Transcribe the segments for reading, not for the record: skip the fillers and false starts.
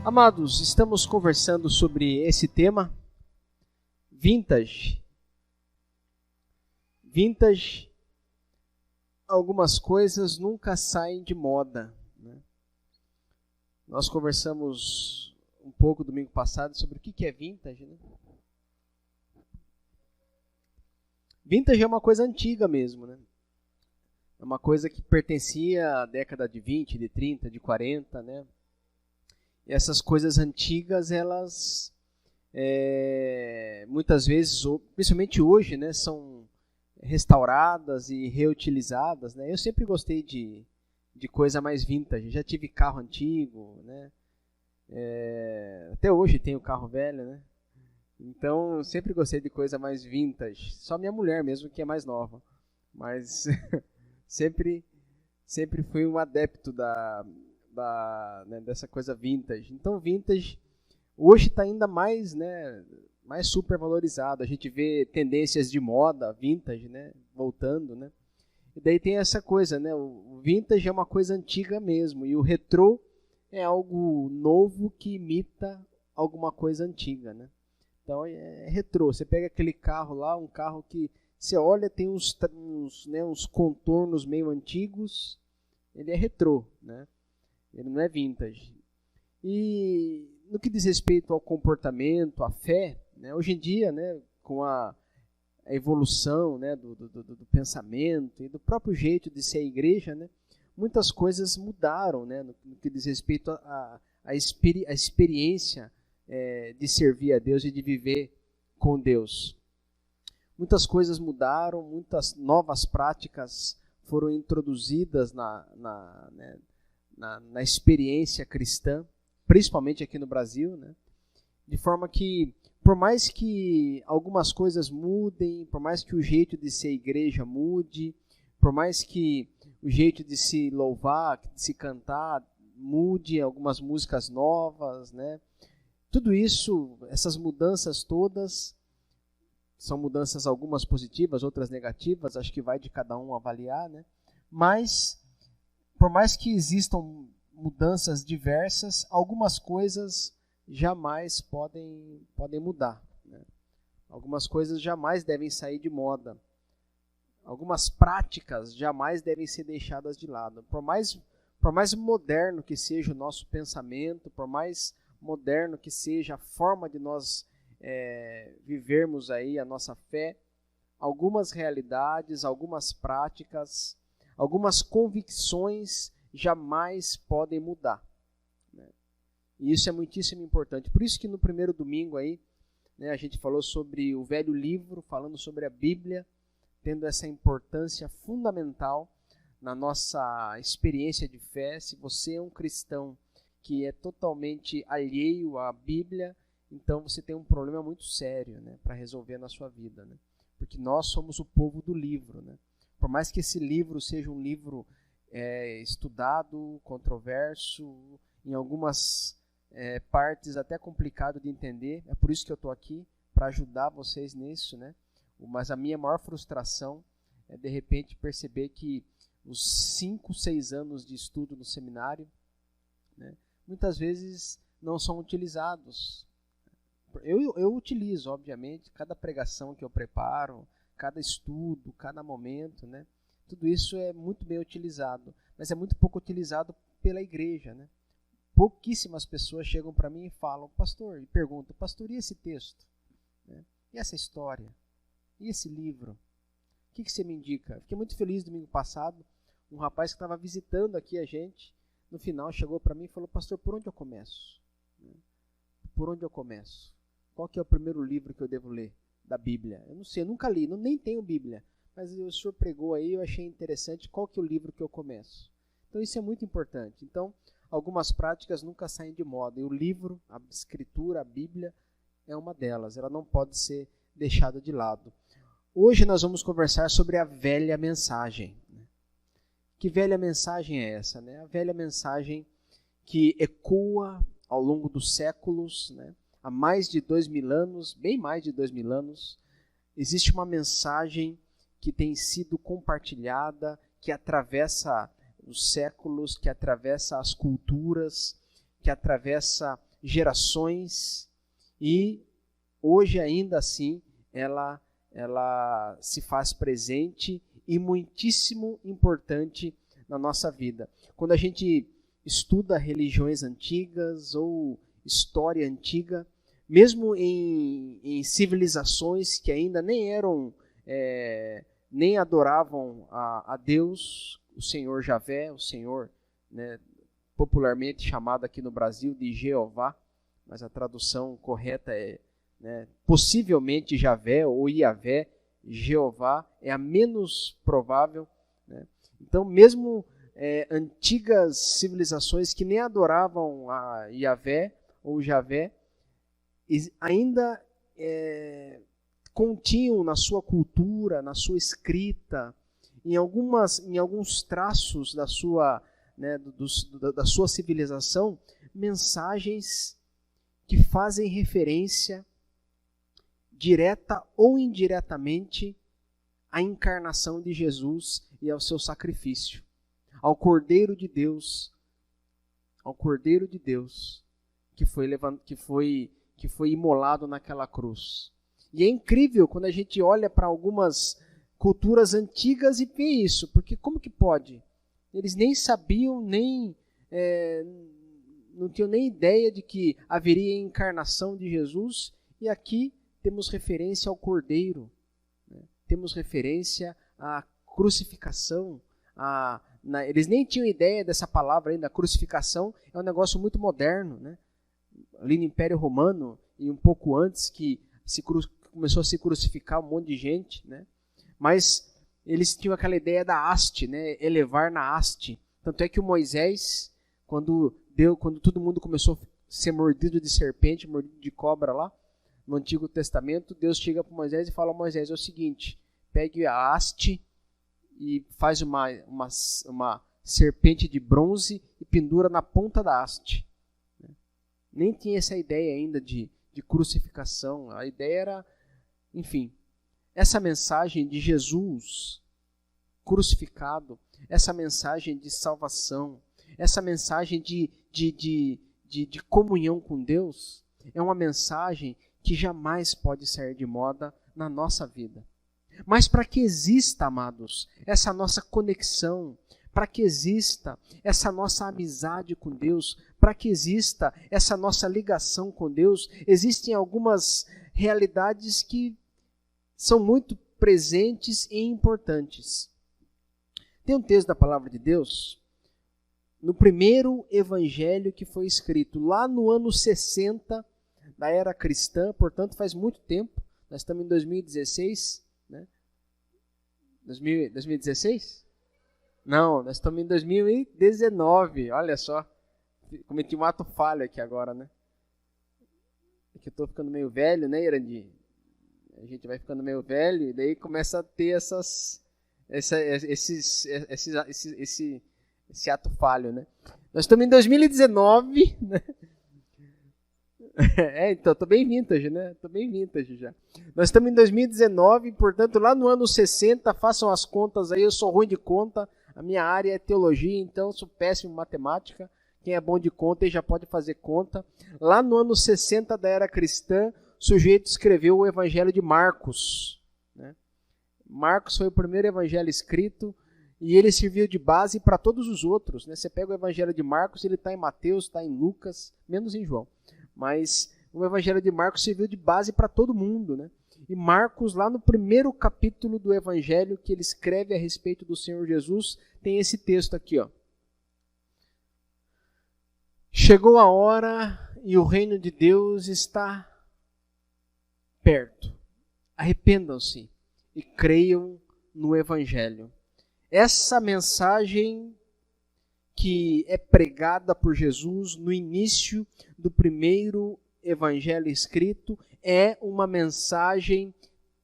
Amados, estamos conversando sobre esse tema, vintage. Vintage, algumas coisas nunca saem de moda, né? Nós conversamos um pouco domingo passado sobre o que é vintage, né? Vintage é uma coisa antiga mesmo, né? É uma coisa que pertencia à década de 20, de 30, de 40, né? E essas coisas antigas, elas muitas vezes, principalmente hoje, né, são restauradas e reutilizadas, né? Eu sempre gostei de coisa mais vintage. Já tive carro antigo, né? Até hoje tenho carro velho, né? Então, sempre gostei de coisa mais vintage. Só minha mulher mesmo que é mais nova. Mas sempre fui um adepto né, dessa coisa vintage. Então, vintage hoje está ainda mais, né, mais super valorizado. A gente vê tendências de moda vintage, né, voltando, né? E daí tem essa coisa, né? O vintage é uma coisa antiga mesmo e o retrô é algo novo que imita alguma coisa antiga, né? Então é retrô. Você pega aquele carro lá, um carro que você olha, tem uns contornos meio antigos, ele é retrô, né? Ele não é vintage. E no que diz respeito ao comportamento, à fé, né, hoje em dia, né, com a evolução, né, do pensamento e do próprio jeito de ser a igreja, né, muitas coisas mudaram, né, no que diz respeito à experiência de servir a Deus e de viver com Deus. Muitas coisas mudaram, muitas novas práticas foram introduzidas na experiência cristã, principalmente aqui no Brasil, né? De forma que, por mais que algumas coisas mudem, por mais que o jeito de ser igreja mude, por mais que o jeito de se louvar, de se cantar mude, algumas músicas novas, né? Tudo isso, essas mudanças todas, são mudanças algumas positivas, outras negativas, acho que vai de cada um avaliar, né? Mas, por mais que existam mudanças diversas, algumas coisas jamais podem mudar, né? Algumas coisas jamais devem sair de moda. Algumas práticas jamais devem ser deixadas de lado. Por mais moderno que seja o nosso pensamento, por mais moderno que seja a forma de nós vivermos aí a nossa fé, algumas realidades, algumas práticas, algumas convicções jamais podem mudar, né? E isso é muitíssimo importante. Por isso que no primeiro domingo aí, né, a gente falou sobre o velho livro, falando sobre a Bíblia, tendo essa importância fundamental na nossa experiência de fé. Se você é um cristão que é totalmente alheio à Bíblia, então você tem um problema muito sério, né, para resolver na sua vida, né? Porque nós somos o povo do livro, né? Por mais que esse livro seja um livro estudado, controverso, em algumas partes até complicado de entender, é por isso que eu estou aqui, para ajudar vocês nisso, né? Mas a minha maior frustração é de repente perceber que os 5, 6 anos de estudo no seminário, né, muitas vezes não são utilizados. Eu utilizo, obviamente, cada pregação que eu preparo, cada estudo, cada momento, né? Tudo isso é muito bem utilizado, mas é muito pouco utilizado pela igreja, né? Pouquíssimas pessoas chegam para mim e falam, pastor, e perguntam, pastor, e esse texto? Né? E essa história? E esse livro? O que você me indica? Fiquei muito feliz domingo passado, um rapaz que estava visitando aqui a gente, no final chegou para mim e falou, pastor, por onde eu começo? Por onde eu começo? Qual que é o primeiro livro que eu devo ler da Bíblia? Eu não sei, eu nunca li, nem tenho Bíblia, mas o senhor pregou aí, eu achei interessante, qual que é o livro que eu começo? Então isso é muito importante. Então, algumas práticas nunca saem de moda, e o livro, a escritura, a Bíblia, é uma delas, ela não pode ser deixada de lado. Hoje nós vamos conversar sobre a velha mensagem. Que velha mensagem é essa, né? A velha mensagem que ecoa ao longo dos séculos, né? Há mais de 2000 anos, bem mais de 2000 anos, existe uma mensagem que tem sido compartilhada, que atravessa os séculos, que atravessa as culturas, que atravessa gerações, e hoje ainda assim ela se faz presente e muitíssimo importante na nossa vida. Quando a gente estuda religiões antigas ou história antiga, mesmo em civilizações que ainda nem eram, nem adoravam a Deus, o Senhor Javé, o Senhor, né, popularmente chamado aqui no Brasil de Jeová, mas a tradução correta é, né, possivelmente Javé ou Iavé, Jeová é a menos provável, né? Então, mesmo antigas civilizações que nem adoravam a Iavé ou Javé, ainda continham na sua cultura, na sua escrita, em alguns traços da sua, né, da sua civilização, mensagens que fazem referência direta ou indiretamente à encarnação de Jesus e ao seu sacrifício, ao Cordeiro de Deus, que foi imolado naquela cruz. E é incrível quando a gente olha para algumas culturas antigas e vê isso, porque como que pode? Eles nem sabiam, não tinham nem ideia de que haveria a encarnação de Jesus, e aqui temos referência ao Cordeiro, né? Temos referência à crucificação. Eles nem tinham ideia dessa palavra ainda. A crucificação é um negócio muito moderno, né? Ali no Império Romano, e um pouco antes, que começou a se crucificar um monte de gente, né? Mas eles tinham aquela ideia da haste, né? Elevar na haste. Tanto é que o Moisés, quando todo mundo começou a ser mordido de serpente, mordido de cobra lá, no Antigo Testamento, Deus chega para Moisés e fala: Moisés, é o seguinte, pegue a haste e faz uma serpente de bronze e pendura na ponta da haste. Nem tinha essa ideia ainda de crucificação. A ideia era, enfim, essa mensagem de Jesus crucificado, essa mensagem de salvação, essa mensagem de comunhão com Deus, é uma mensagem que jamais pode sair de moda na nossa vida. Mas para que exista, amados, essa nossa conexão, para que exista essa nossa amizade com Deus, para que exista essa nossa ligação com Deus, existem algumas realidades que são muito presentes e importantes. Tem um texto da Palavra de Deus, no primeiro evangelho que foi escrito lá no ano 60 da era cristã, portanto faz muito tempo, nós estamos em 2016, né? 2016? Não, nós estamos em 2019, olha só, cometi um ato falho aqui agora, né? É que eu estou ficando meio velho, né, Irandi? A gente vai ficando meio velho e daí começa a ter esse ato falho, né? Nós estamos em 2019, né? Então, tô bem vintage, né? Tô bem vintage já. Nós estamos em 2019, portanto, lá no ano 60, façam as contas aí, eu sou ruim de conta, a minha área é teologia, então sou péssimo em matemática. Quem é bom de conta aí já pode fazer conta. Lá no ano 60 da era cristã, o sujeito escreveu o Evangelho de Marcos, né? Marcos foi o primeiro evangelho escrito e ele serviu de base para todos os outros, né? Você pega o Evangelho de Marcos, ele está em Mateus, está em Lucas, menos em João. Mas o Evangelho de Marcos serviu de base para todo mundo, né? E Marcos, lá no primeiro capítulo do Evangelho que ele escreve a respeito do Senhor Jesus, tem esse texto aqui, ó. Chegou a hora e o reino de Deus está perto. Arrependam-se e creiam no Evangelho. Essa mensagem que é pregada por Jesus no início do primeiro evangelho escrito é uma mensagem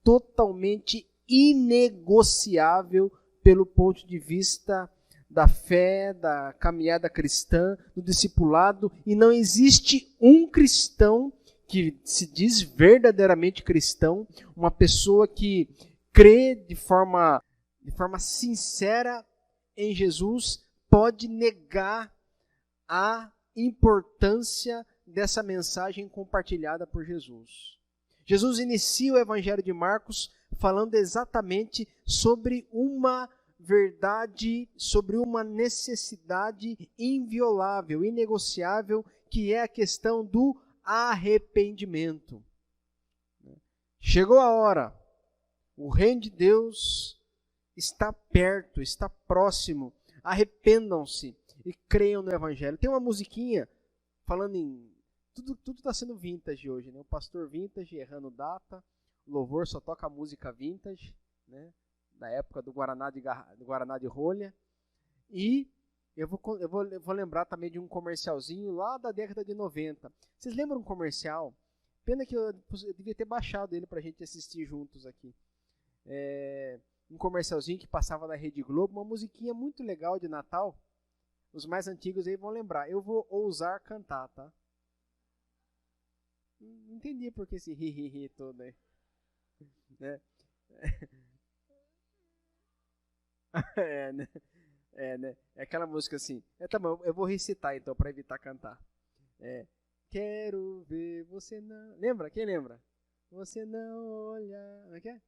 totalmente inegociável pelo ponto de vista da fé, da caminhada cristã, do discipulado, e não existe um cristão que se diz verdadeiramente cristão, uma pessoa que crê de forma sincera em Jesus, pode negar a importância dessa mensagem compartilhada por Jesus. Jesus inicia o Evangelho de Marcos falando exatamente sobre uma verdade, sobre uma necessidade inviolável, inegociável, que é a questão do arrependimento. Chegou a hora, o reino de Deus está perto, está próximo. Arrependam-se e creiam no Evangelho. Tem uma musiquinha falando em... Tudo está sendo vintage hoje, né? O pastor vintage errando data, o louvor só toca música vintage, né? Da época do Guaraná de rolha. E eu vou lembrar também de um comercialzinho lá da década de 90. Vocês lembram um comercial? Pena que eu devia ter baixado ele para a gente assistir juntos aqui. Um comercialzinho que passava na Rede Globo, uma musiquinha muito legal de Natal. Os mais antigos aí vão lembrar. Eu vou ousar cantar, tá? Não entendi por que esse ri todo aí. Né? Né? Né? É aquela música assim. Tá bom, eu vou recitar então para evitar cantar. Quero ver você não... Lembra? Quem lembra? Você não olha... Como é que é?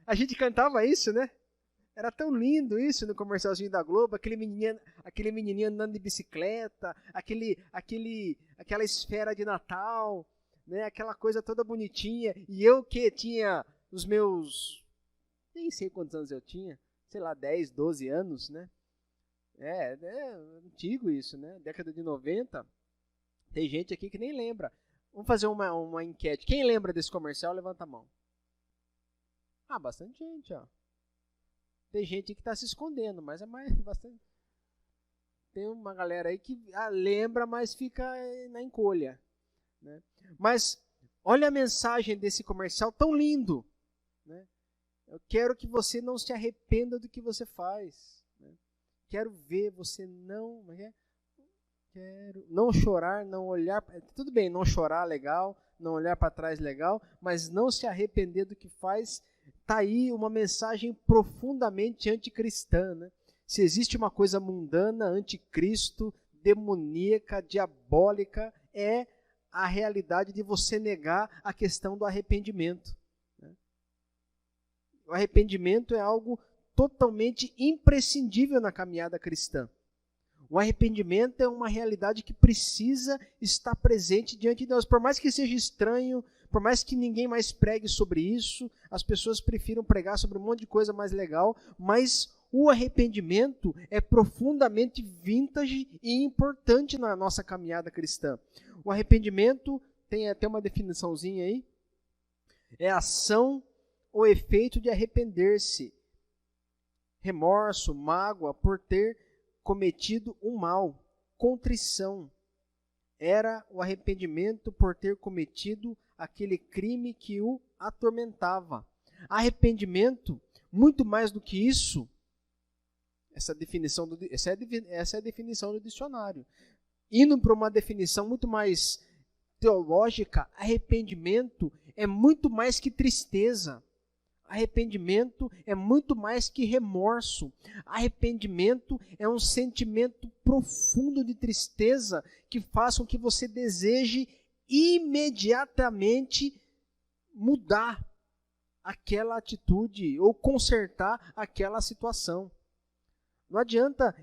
A gente cantava isso, né? Era tão lindo isso no comercialzinho da Globo, aquele menininho andando de bicicleta, aquela esfera de Natal, né? Aquela coisa toda bonitinha. E eu que tinha os meus... Nem sei quantos anos eu tinha. Sei lá, 10, 12 anos, né? É antigo isso, né? Década de 90. Tem gente aqui que nem lembra. Vamos fazer uma enquete. Quem lembra desse comercial, levanta a mão. Bastante gente, ó. Tem gente que está se escondendo, mas é bastante. Tem uma galera aí que lembra, mas fica na encolha, né? Mas olha a mensagem desse comercial tão lindo, né? Eu quero que você não se arrependa do que você faz, né? Quero ver você não... Quero não chorar, não olhar... Tudo bem, não chorar, legal. Não olhar para trás, legal. Mas não se arrepender do que faz... Está aí uma mensagem profundamente anticristã, né? Se existe uma coisa mundana, anticristo, demoníaca, diabólica, é a realidade de você negar a questão do arrependimento, né? O arrependimento é algo totalmente imprescindível na caminhada cristã. O arrependimento é uma realidade que precisa estar presente diante de nós. Por mais que seja estranho, por mais que ninguém mais pregue sobre isso, as pessoas prefiram pregar sobre um monte de coisa mais legal, mas o arrependimento é profundamente vintage e importante na nossa caminhada cristã. O arrependimento tem até uma definiçãozinha aí. É ação ou efeito de arrepender-se. Remorso, mágoa por ter cometido um mal. Contrição. Era o arrependimento por ter cometido aquele crime que o atormentava. Arrependimento, muito mais do que isso, essa é a definição do dicionário. Indo para uma definição muito mais teológica, arrependimento é muito mais que tristeza. Arrependimento é muito mais que remorso. Arrependimento é um sentimento profundo de tristeza que faz com que você deseje imediatamente mudar aquela atitude ou consertar aquela situação. Não adianta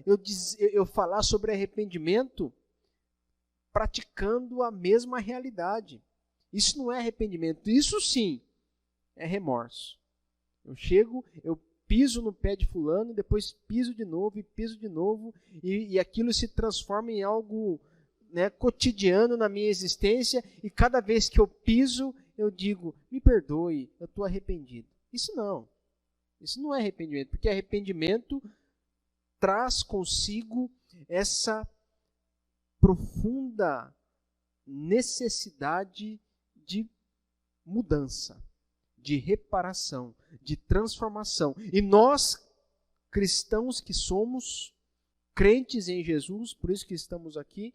eu falar sobre arrependimento praticando a mesma realidade. Isso não é arrependimento. Isso sim é remorso. Eu chego, eu piso no pé de fulano, depois piso de novo e aquilo se transforma em algo, né, cotidiano na minha existência, e cada vez que eu piso, eu digo, me perdoe, eu estou arrependido. Isso não é arrependimento, porque arrependimento traz consigo essa profunda necessidade de mudança, de reparação, de transformação. E nós, cristãos que somos, crentes em Jesus, por isso que estamos aqui,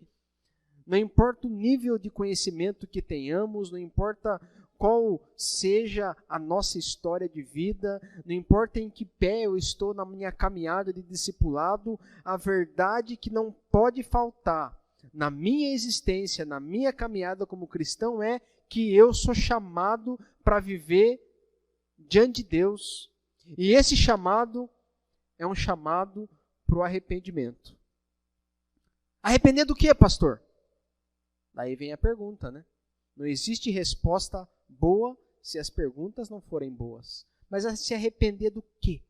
não importa o nível de conhecimento que tenhamos, não importa qual seja a nossa história de vida, não importa em que pé eu estou na minha caminhada de discipulado, a verdade que não pode faltar na minha existência, na minha caminhada como cristão é que eu sou chamado para viver diante de Deus. E esse chamado é um chamado para o arrependimento. Arrepender do quê, pastor? Daí vem a pergunta, né? Não existe resposta boa se as perguntas não forem boas. Mas se arrepender do quê?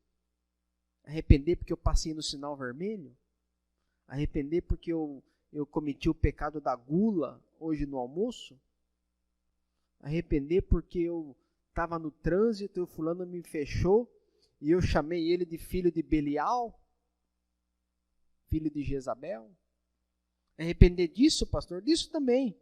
Arrepender porque eu passei no sinal vermelho? Arrepender porque eu cometi o pecado da gula hoje no almoço? Arrepender porque eu estava no trânsito e o fulano me fechou e eu chamei ele de filho de Belial? Filho de Jezabel? Arrepender disso, pastor? Disso também.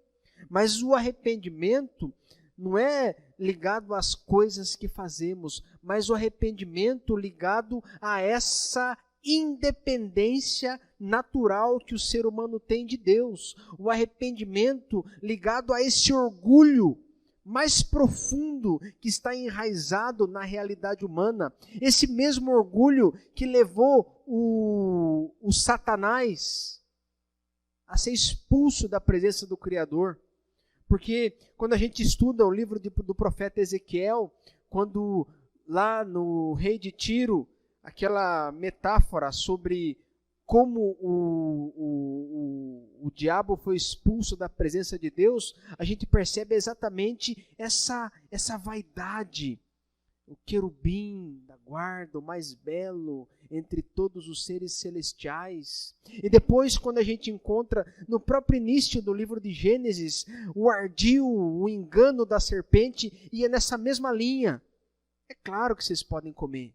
Mas o arrependimento não é ligado às coisas que fazemos, mas o arrependimento ligado a essa independência natural que o ser humano tem de Deus. O arrependimento ligado a esse orgulho mais profundo que está enraizado na realidade humana. Esse mesmo orgulho que levou o Satanás a ser expulso da presença do Criador. Porque quando a gente estuda o livro do profeta Ezequiel, quando lá no rei de Tiro, aquela metáfora sobre como o diabo foi expulso da presença de Deus, a gente percebe exatamente essa vaidade. O querubim da guarda, o mais belo entre todos os seres celestiais. E depois, quando a gente encontra no próprio início do livro de Gênesis, o ardil, o engano da serpente, ia nessa mesma linha. É claro que vocês podem comer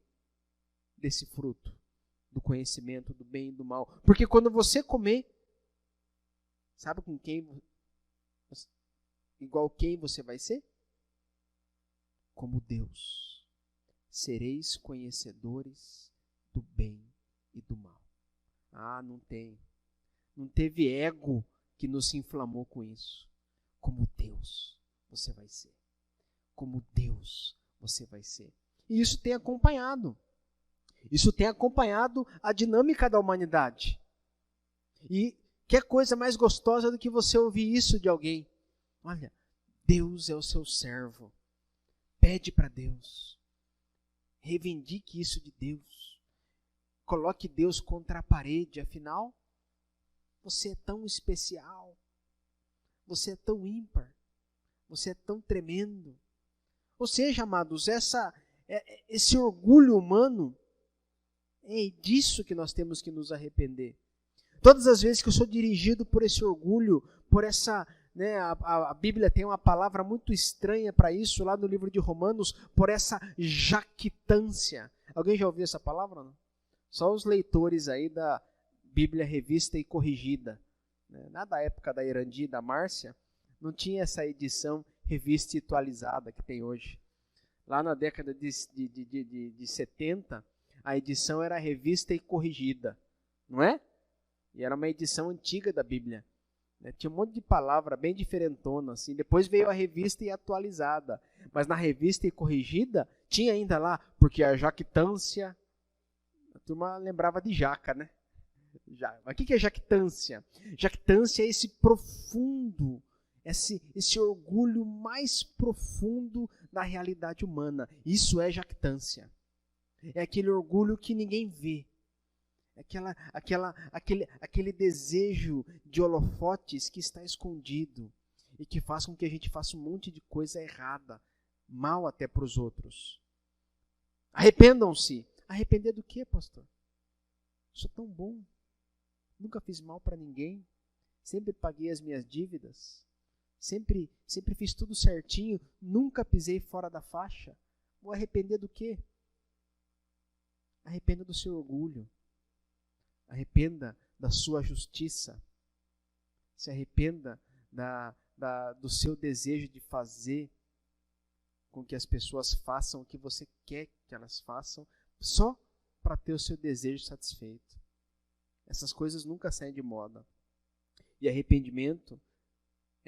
desse fruto, do conhecimento do bem e do mal. Porque quando você comer, sabe com quem, igual quem você vai ser? Como Deus. Sereis conhecedores do bem e do mal. Ah, não tem. Não teve ego que nos inflamou com isso. Como Deus você vai ser. Como Deus você vai ser. E isso tem acompanhado. Isso tem acompanhado a dinâmica da humanidade. E que coisa mais gostosa do que você ouvir isso de alguém? Olha, Deus é o seu servo. Pede para Deus. Reivindique isso de Deus. Coloque Deus contra a parede. Afinal, você é tão especial. Você é tão ímpar. Você é tão tremendo. Ou seja, amados, esse orgulho humano, é disso que nós temos que nos arrepender. Todas as vezes que eu sou dirigido por esse orgulho, por essa... a Bíblia tem uma palavra muito estranha para isso, lá no livro de Romanos, por essa jactância. Alguém já ouviu essa palavra? Não? Só os leitores aí da Bíblia Revista e Corrigida. Na da época da Irandi e da Márcia, não tinha essa edição revista e atualizada que tem hoje. Lá na década de 70, a edição era revista e corrigida, não é? E era uma edição antiga da Bíblia. Tinha um monte de palavra bem diferentona, assim. Depois veio a revista e atualizada. Mas na revista e corrigida, tinha ainda lá, porque a jactância... A turma lembrava de jaca, né? Mas o que é jactância? Jactância é esse profundo, esse orgulho mais profundo da realidade humana. Isso é jactância. É aquele orgulho que ninguém vê. Aquele desejo de holofotes que está escondido e que faz com que a gente faça um monte de coisa errada, mal até para os outros. Arrependam-se. Arrepender do quê, pastor? Sou tão bom. Nunca fiz mal para ninguém. Sempre paguei as minhas dívidas. Sempre fiz tudo certinho. Nunca pisei fora da faixa. Vou arrepender do quê? Arrependa do seu orgulho. Arrependa da sua justiça. Se arrependa do seu desejo de fazer com que as pessoas façam o que você quer que elas façam, só para ter o seu desejo satisfeito. Essas coisas nunca saem de moda. E arrependimento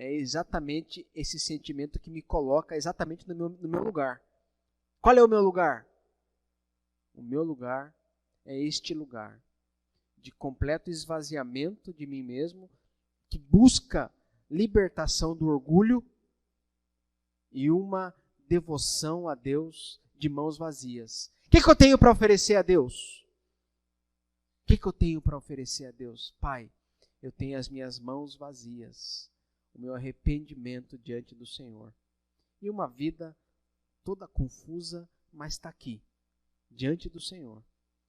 é exatamente esse sentimento que me coloca exatamente no meu lugar. Qual é o meu lugar? O meu lugar é este lugar de completo esvaziamento de mim mesmo, que busca libertação do orgulho e uma devoção a Deus de mãos vazias. O que eu tenho para oferecer a Deus? O que eu tenho para oferecer a Deus? Pai, eu tenho as minhas mãos vazias, o meu arrependimento diante do Senhor. E uma vida toda confusa, mas está aqui, diante do Senhor.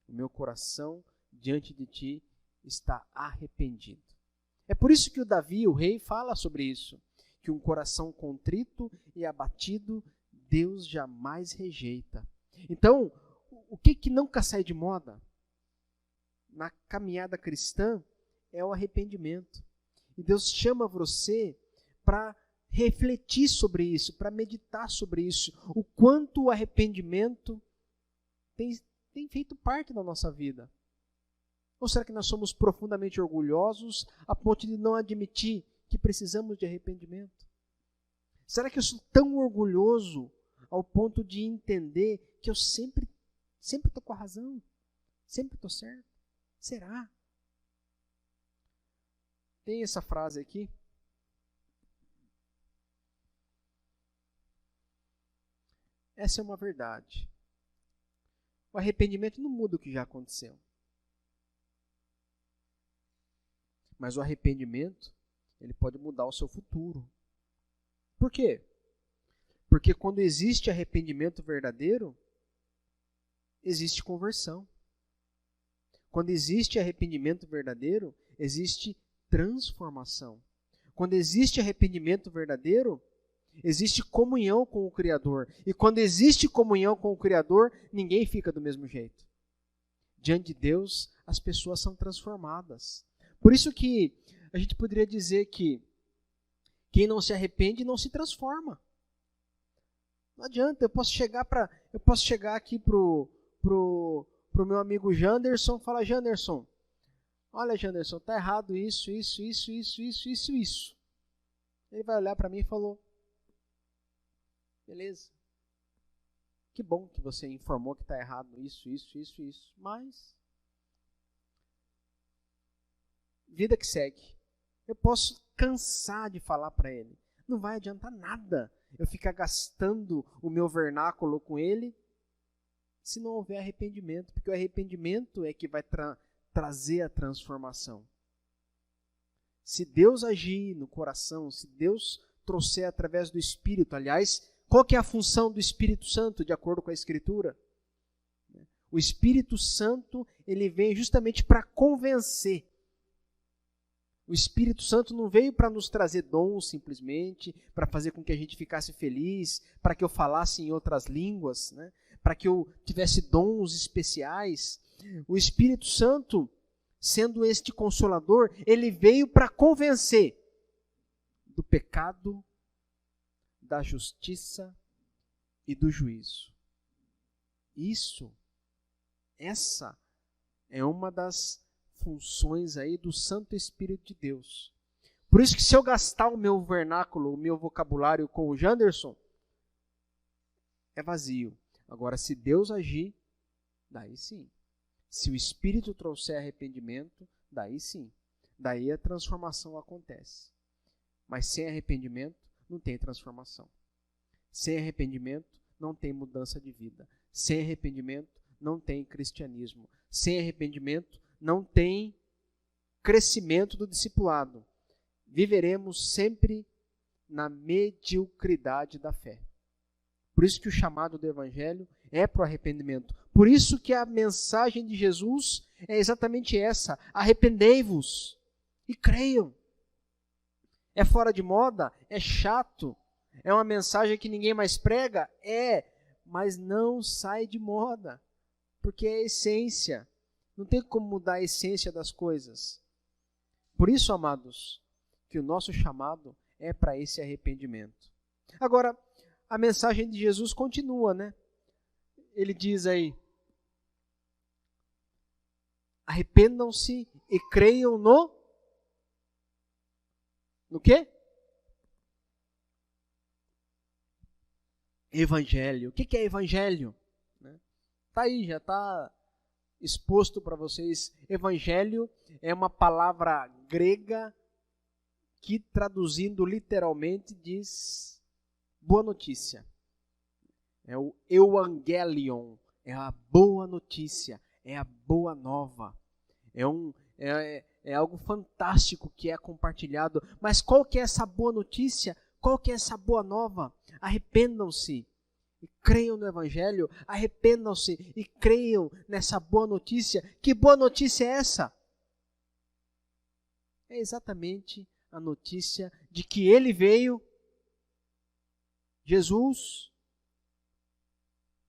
O meu coração diante de Ti está arrependido. É por isso que o Davi, o rei, fala sobre isso, que um coração contrito e abatido, Deus jamais rejeita. Então, o que nunca sai de moda na caminhada cristã é o arrependimento. E Deus chama você para refletir sobre isso, para meditar sobre isso, o quanto o arrependimento tem feito parte da nossa vida. Ou será que nós somos profundamente orgulhosos a ponto de não admitir que precisamos de arrependimento? Será que eu sou tão orgulhoso ao ponto de entender que eu sempre estou com a razão? Sempre estou certo? Será? Tem essa frase aqui. Essa é uma verdade. O arrependimento não muda o que já aconteceu. Mas o arrependimento, ele pode mudar o seu futuro. Por quê? Porque quando existe arrependimento verdadeiro, existe conversão. Quando existe arrependimento verdadeiro, existe transformação. Quando existe arrependimento verdadeiro, existe comunhão com o Criador. E quando existe comunhão com o Criador, ninguém fica do mesmo jeito. Diante de Deus, as pessoas são transformadas. Por isso que a gente poderia dizer que quem não se arrepende não se transforma. Não adianta, eu posso chegar aqui pro meu amigo Janderson e falar: Janderson, olha, Janderson, tá errado isso. Ele vai olhar para mim e falou: beleza. Que bom que você informou que está errado isso. Mas vida que segue. Eu posso cansar de falar para ele. Não vai adiantar nada eu ficar gastando o meu vernáculo com ele se não houver arrependimento. Porque o arrependimento é que vai trazer a transformação. Se Deus agir no coração, se Deus trouxer através do Espírito, aliás, qual que é a função do Espírito Santo, de acordo com a Escritura? O Espírito Santo, ele vem justamente para convencer. O Espírito Santo não veio para nos trazer dons simplesmente, para fazer com que a gente ficasse feliz, para que eu falasse em outras línguas, né? Para que eu tivesse dons especiais. O Espírito Santo, sendo este consolador, ele veio para convencer do pecado, da justiça e do juízo. Essa é uma das funções aí do Santo Espírito de Deus. Por isso que se eu gastar o meu vernáculo, o meu vocabulário com o Janderson, é vazio. Agora, se Deus agir, daí sim. Se o Espírito trouxer arrependimento, daí sim. Daí a transformação acontece. Mas sem arrependimento, não tem transformação. Sem arrependimento, não tem mudança de vida. Sem arrependimento, não tem cristianismo. Sem arrependimento, não tem crescimento do discipulado. Viveremos sempre na mediocridade da fé. Por isso que o chamado do Evangelho é para o arrependimento. Por isso que a mensagem de Jesus é exatamente essa: arrependei-vos e creiam. É fora de moda? É chato? É uma mensagem que ninguém mais prega? É, mas não sai de moda, porque é a essência. Não tem como mudar a essência das coisas. Por isso, amados, que o nosso chamado é para esse arrependimento. Agora, a mensagem de Jesus continua, né? Ele diz aí: arrependam-se e creiam no quê? Evangelho. O que é evangelho? Tá aí, já está exposto para vocês. Evangelho é uma palavra grega que, traduzindo literalmente, diz boa notícia. É o euangelion, é a boa notícia, é a boa nova. É algo fantástico que é compartilhado. Mas qual que é essa boa notícia? Qual que é essa boa nova? Arrependam-se e creiam no Evangelho. Arrependam-se e creiam nessa boa notícia. Que boa notícia é essa? É exatamente a notícia de que Ele veio, Jesus,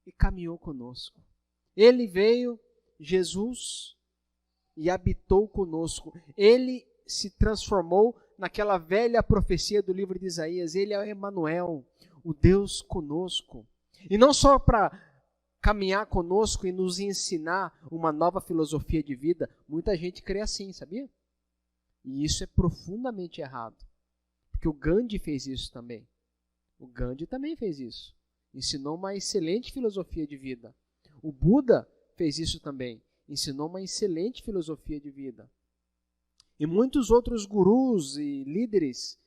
e caminhou conosco. Ele veio, Jesus, e habitou conosco. Ele se transformou naquela velha profecia do livro de Isaías. Ele é o Emanuel, o Deus conosco. E não só para caminhar conosco e nos ensinar uma nova filosofia de vida. Muita gente crê assim, sabia? E isso é profundamente errado. Porque o Gandhi fez isso também. O Gandhi também fez isso. Ensinou uma excelente filosofia de vida. O Buda fez isso também. Ensinou uma excelente filosofia de vida. E muitos outros gurus e líderes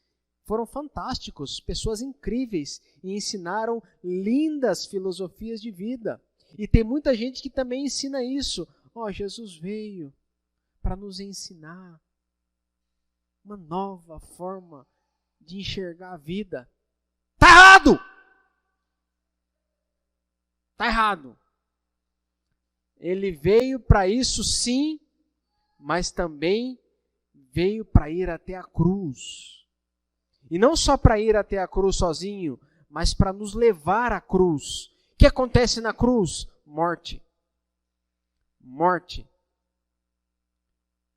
foram fantásticos, pessoas incríveis, e ensinaram lindas filosofias de vida. E tem muita gente que também ensina isso. Jesus veio para nos ensinar uma nova forma de enxergar a vida. Está errado! Está errado. Ele veio para isso sim, mas também veio para ir até a cruz. E não só para ir até a cruz sozinho, mas para nos levar à cruz. O que acontece na cruz? Morte. Morte.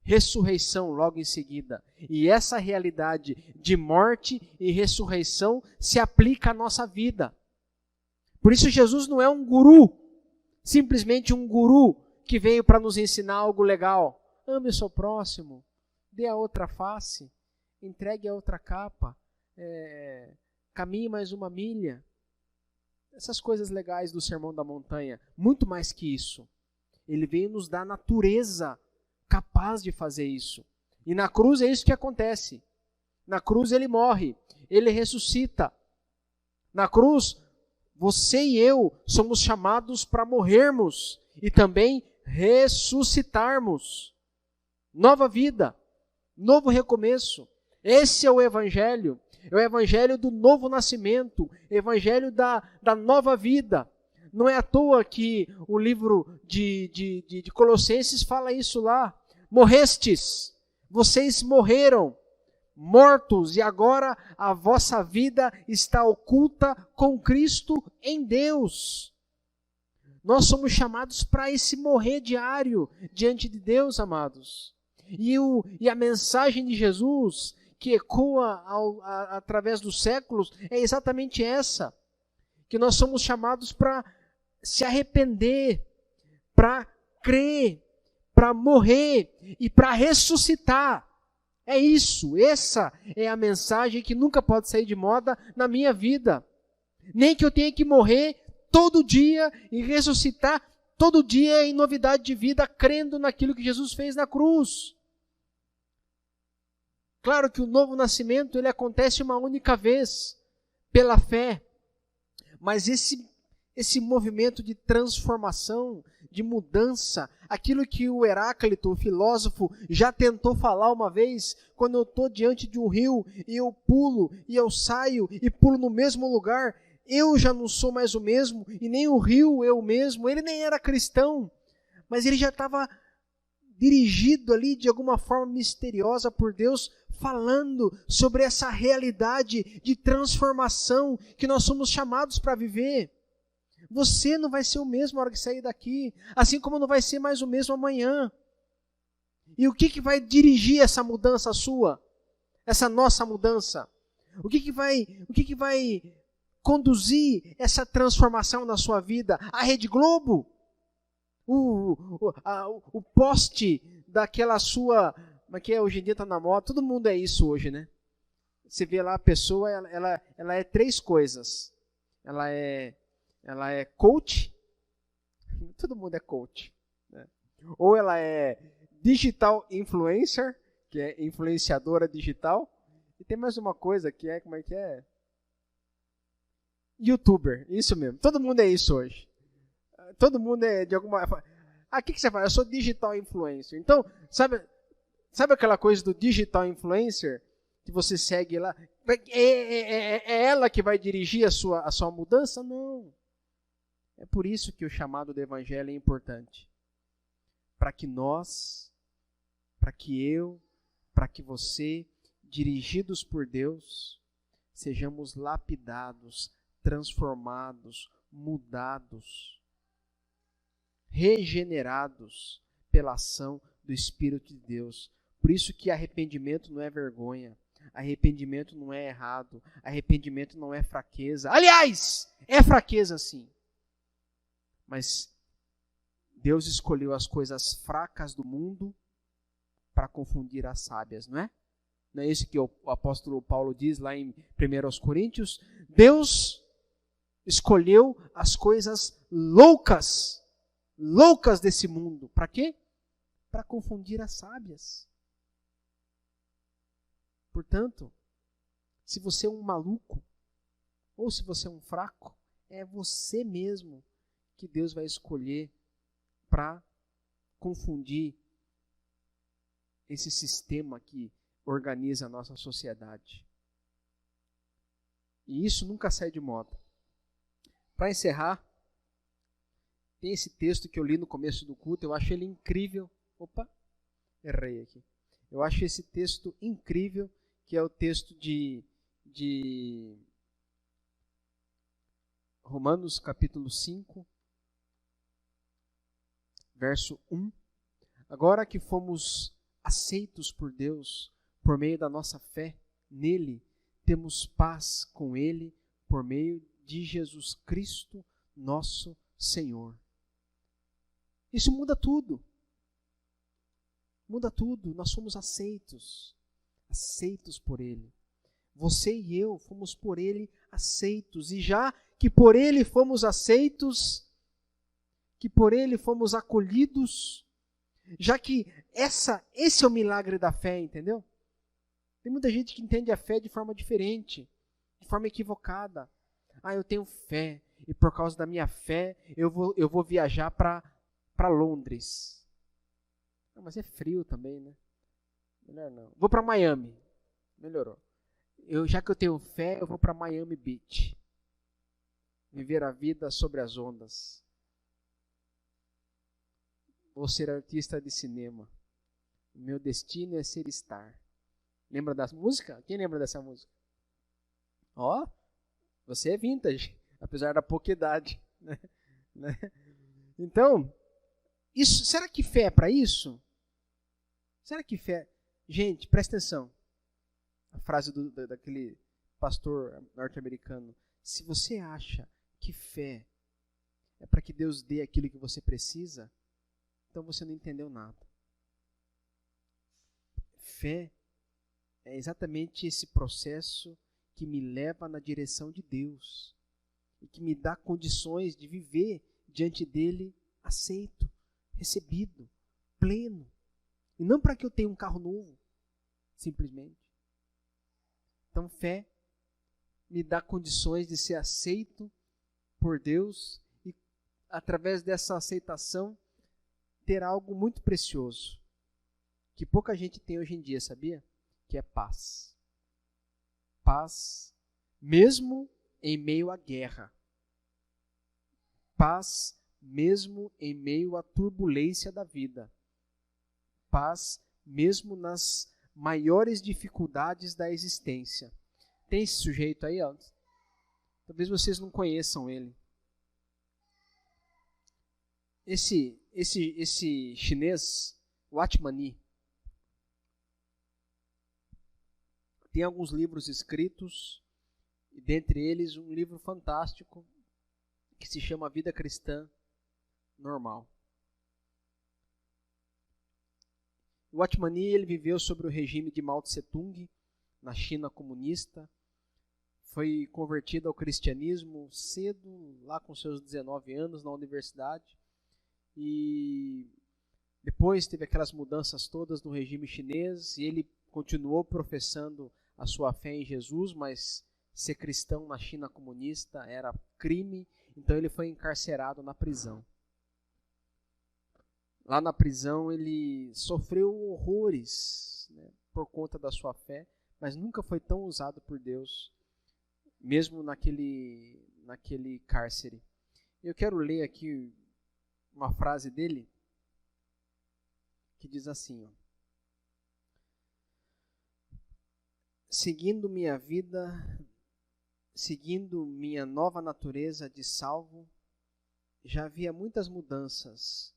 Ressurreição logo em seguida. E essa realidade de morte e ressurreição se aplica à nossa vida. Por isso Jesus não é um guru, simplesmente um guru que veio para nos ensinar algo legal. Ame o seu próximo, dê a outra face, entregue a outra capa, caminhe mais uma milha. Essas coisas legais do Sermão da Montanha. Muito mais que isso. Ele veio nos dar natureza capaz de fazer isso. E na cruz é isso que acontece. Na cruz ele morre, ele ressuscita. Na cruz, você e eu somos chamados para morrermos e também ressuscitarmos. Nova vida, novo recomeço. Esse é o Evangelho. É o Evangelho do novo nascimento, Evangelho da nova vida. Não é à toa que o livro de Colossenses fala isso lá. Morrestes, vocês morreram, mortos, e agora a vossa vida está oculta com Cristo em Deus. Nós somos chamados para esse morrer diário diante de Deus, amados. E a mensagem de Jesus, que ecoa através dos séculos, é exatamente essa. Que nós somos chamados para se arrepender, para crer, para morrer e para ressuscitar. É isso, essa é a mensagem que nunca pode sair de moda na minha vida. Nem que eu tenha que morrer todo dia e ressuscitar todo dia em novidade de vida, crendo naquilo que Jesus fez na cruz. Claro que o novo nascimento ele acontece uma única vez, pela fé. Mas esse movimento de transformação, de mudança, aquilo que o Heráclito, o filósofo, já tentou falar uma vez, quando eu estou diante de um rio e eu pulo, e eu saio e pulo no mesmo lugar, eu já não sou mais o mesmo, e nem o rio eu mesmo. Ele nem era cristão, mas ele já estava dirigido ali de alguma forma misteriosa por Deus, falando sobre essa realidade de transformação que nós somos chamados para viver. Você não vai ser o mesmo na hora que sair daqui, assim como não vai ser mais o mesmo amanhã. E o que vai dirigir essa mudança sua? Essa nossa mudança? O que vai conduzir essa transformação na sua vida? A Rede Globo? O poste daquela sua... que hoje em dia está na moda, todo mundo é isso hoje, né? Você vê lá a pessoa, ela é 3 coisas. ela é coach, todo mundo é coach, né? Ou ela é digital influencer, que é influenciadora digital, e tem mais uma coisa que é, como é que é? YouTuber, isso mesmo, todo mundo é isso hoje. Todo mundo é de alguma... Ah, o que você faz? Eu sou digital influencer. Então, sabe aquela coisa do digital influencer? Que você segue lá? É ela que vai dirigir a sua mudança? Não. É por isso que o chamado do evangelho é importante. Para que nós, para que eu, para que você, dirigidos por Deus, sejamos lapidados, transformados, mudados, regenerados pela ação do Espírito de Deus. Por isso que arrependimento não é vergonha, arrependimento não é errado, arrependimento não é fraqueza. Aliás, é fraqueza sim. Mas Deus escolheu as coisas fracas do mundo para confundir as sábias, não é? Não é isso que o apóstolo Paulo diz lá em 1 Coríntios? Deus escolheu as coisas loucas desse mundo. Para quê? Para confundir as sábias. Portanto, se você é um maluco, ou se você é um fraco, é você mesmo que Deus vai escolher para confundir esse sistema que organiza a nossa sociedade. E isso nunca sai de moda. Para encerrar, tem esse texto que eu li no começo do culto, eu acho ele incrível. Opa, errei aqui. Eu acho esse texto incrível, que é o texto de Romanos capítulo 5, verso 1. Agora que fomos aceitos por Deus por meio da nossa fé nele, temos paz com ele por meio de Jesus Cristo, nosso Senhor. Isso muda tudo. Muda tudo. Nós somos aceitos por ele. Você e eu fomos por ele aceitos. E já que por ele fomos aceitos, que por ele fomos acolhidos, já que esse é o milagre da fé, entendeu? Tem muita gente que entende a fé de forma diferente, de forma equivocada. Ah, eu tenho fé, e por causa da minha fé, eu vou viajar para Londres. Ah, mas é frio também, né? Melhor não. Vou para Miami. Melhorou. Já que eu tenho fé, eu vou para Miami Beach. Viver a vida sobre as ondas. Vou ser artista de cinema. O meu destino é ser star. Lembra da música? Quem lembra dessa música? Ó, você é vintage, apesar da pouca idade. Né? Então, será que fé é para isso? Será que fé... Gente, presta atenção. A frase daquele pastor norte-americano. Se você acha que fé é para que Deus dê aquilo que você precisa, então você não entendeu nada. Fé é exatamente esse processo que me leva na direção de Deus e que me dá condições de viver diante dele aceito, recebido, pleno. E não para que eu tenha um carro novo, simplesmente. Então, fé me dá condições de ser aceito por Deus e, através dessa aceitação, ter algo muito precioso, que pouca gente tem hoje em dia, sabia? Que é paz. Paz, mesmo em meio à guerra. Paz, mesmo em meio à turbulência da vida. Paz, mesmo nas maiores dificuldades da existência. Tem esse sujeito aí, ó. Talvez vocês não conheçam ele. Esse chinês, Watmani, tem alguns livros escritos, e dentre eles um livro fantástico que se chama Vida Cristã Normal. O Watmani, ele viveu sobre o regime de Mao Tse Tung, na China comunista. foi convertido ao cristianismo cedo, lá com seus 19 anos, na universidade. E depois teve aquelas mudanças todas no regime chinês, e ele continuou professando a sua fé em Jesus, mas ser cristão na China comunista era crime, então ele foi encarcerado na prisão. Lá na prisão ele sofreu horrores, né, por conta da sua fé, mas nunca foi tão usado por Deus, mesmo naquele cárcere. Eu quero ler aqui uma frase dele, que diz assim, ó: seguindo minha vida, seguindo minha nova natureza de salvo, já havia muitas mudanças,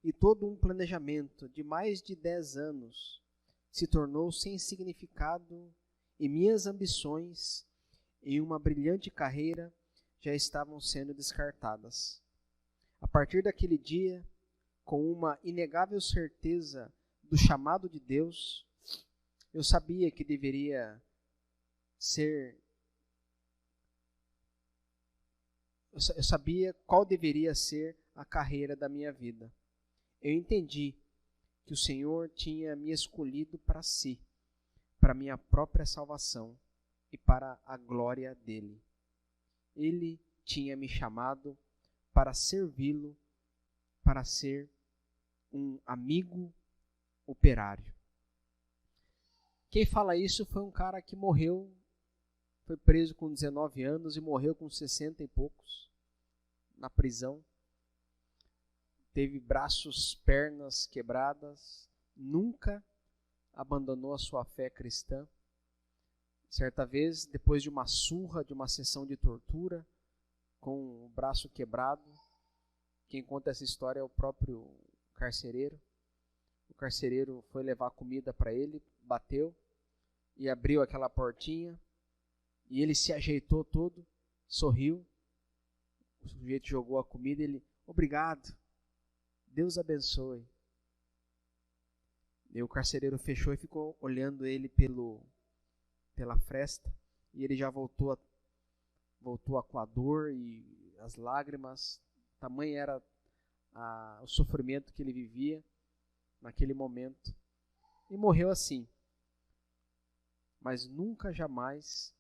e todo um planejamento de mais de 10 anos se tornou sem significado, e minhas ambições em uma brilhante carreira já estavam sendo descartadas. A partir daquele dia, com uma inegável certeza do chamado de Deus, eu sabia que deveria ser. Eu sabia qual deveria ser a carreira da minha vida. Eu entendi que o Senhor tinha me escolhido para si, para minha própria salvação e para a glória dele. Ele tinha me chamado para servi-lo, para ser um amigo operário. Quem fala isso foi um cara que morreu, foi preso com 19 anos e morreu com 60 e poucos na prisão. Teve braços, pernas quebradas, nunca abandonou a sua fé cristã. Certa vez, depois de uma surra, de uma sessão de tortura, com o braço quebrado, quem conta essa história é o próprio carcereiro. O carcereiro foi levar comida para ele, bateu e abriu aquela portinha, e ele se ajeitou todo, sorriu. O sujeito jogou a comida e ele: obrigado, Deus abençoe. E o carcereiro fechou e ficou olhando ele pela fresta, e ele já voltou com a dor e as lágrimas. Tamanho era o sofrimento que ele vivia naquele momento, e morreu assim. Mas nunca, jamais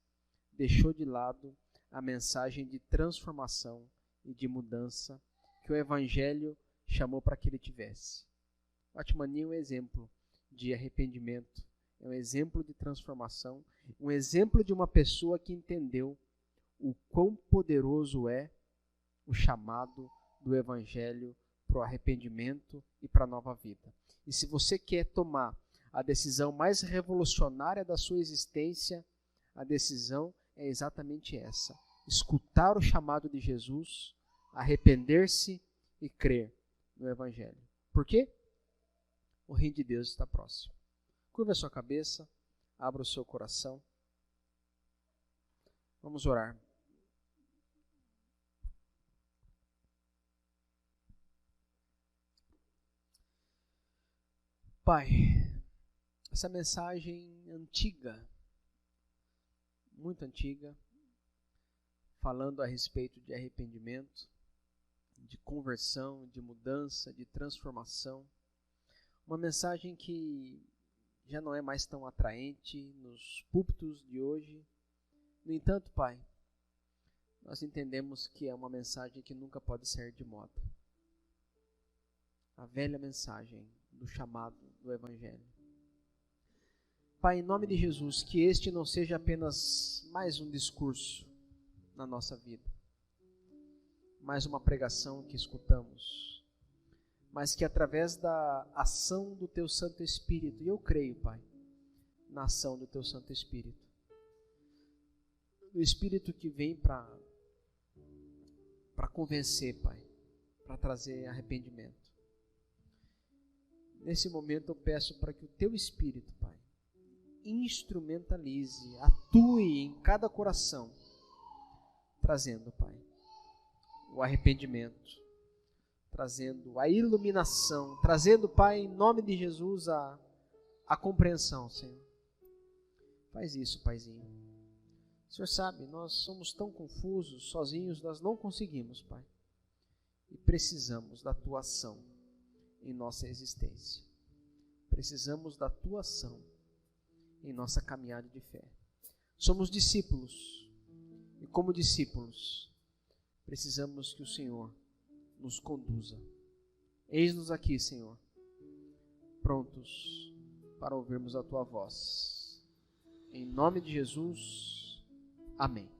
deixou de lado a mensagem de transformação e de mudança que o Evangelho chamou para que ele tivesse. Watchman é um exemplo de arrependimento, é um exemplo de transformação, um exemplo de uma pessoa que entendeu o quão poderoso é o chamado do Evangelho para o arrependimento e para a nova vida. E se você quer tomar a decisão mais revolucionária da sua existência, a decisão é exatamente essa: escutar o chamado de Jesus, arrepender-se e crer no Evangelho. Por quê? O reino de Deus está próximo. Curva a sua cabeça, abra o seu coração. Vamos orar. Pai, essa mensagem antiga, muito antiga, falando a respeito de arrependimento, de conversão, de mudança, de transformação. Uma mensagem que já não é mais tão atraente nos púlpitos de hoje. No entanto, Pai, nós entendemos que é uma mensagem que nunca pode sair de moda. A velha mensagem do chamado do Evangelho. Pai, em nome de Jesus, que este não seja apenas mais um discurso na nossa vida, mais uma pregação que escutamos, mas que através da ação do Teu Santo Espírito, e eu creio, Pai, na ação do Teu Santo Espírito, do Espírito que vem para convencer, Pai, para trazer arrependimento. Nesse momento eu peço para que o Teu Espírito, Pai, instrumentalize, atue em cada coração, trazendo, Pai, o arrependimento, trazendo a iluminação, trazendo, Pai, em nome de Jesus, a compreensão, Senhor. Faz isso, Paizinho. O Senhor sabe, nós somos tão confusos, sozinhos nós não conseguimos, Pai. E precisamos da Tua ação em nossa existência. Precisamos da Tua ação em nossa caminhada de fé. Somos discípulos. E como discípulos, precisamos que o Senhor nos conduza. Eis-nos aqui, Senhor, prontos para ouvirmos a Tua voz. Em nome de Jesus, amém.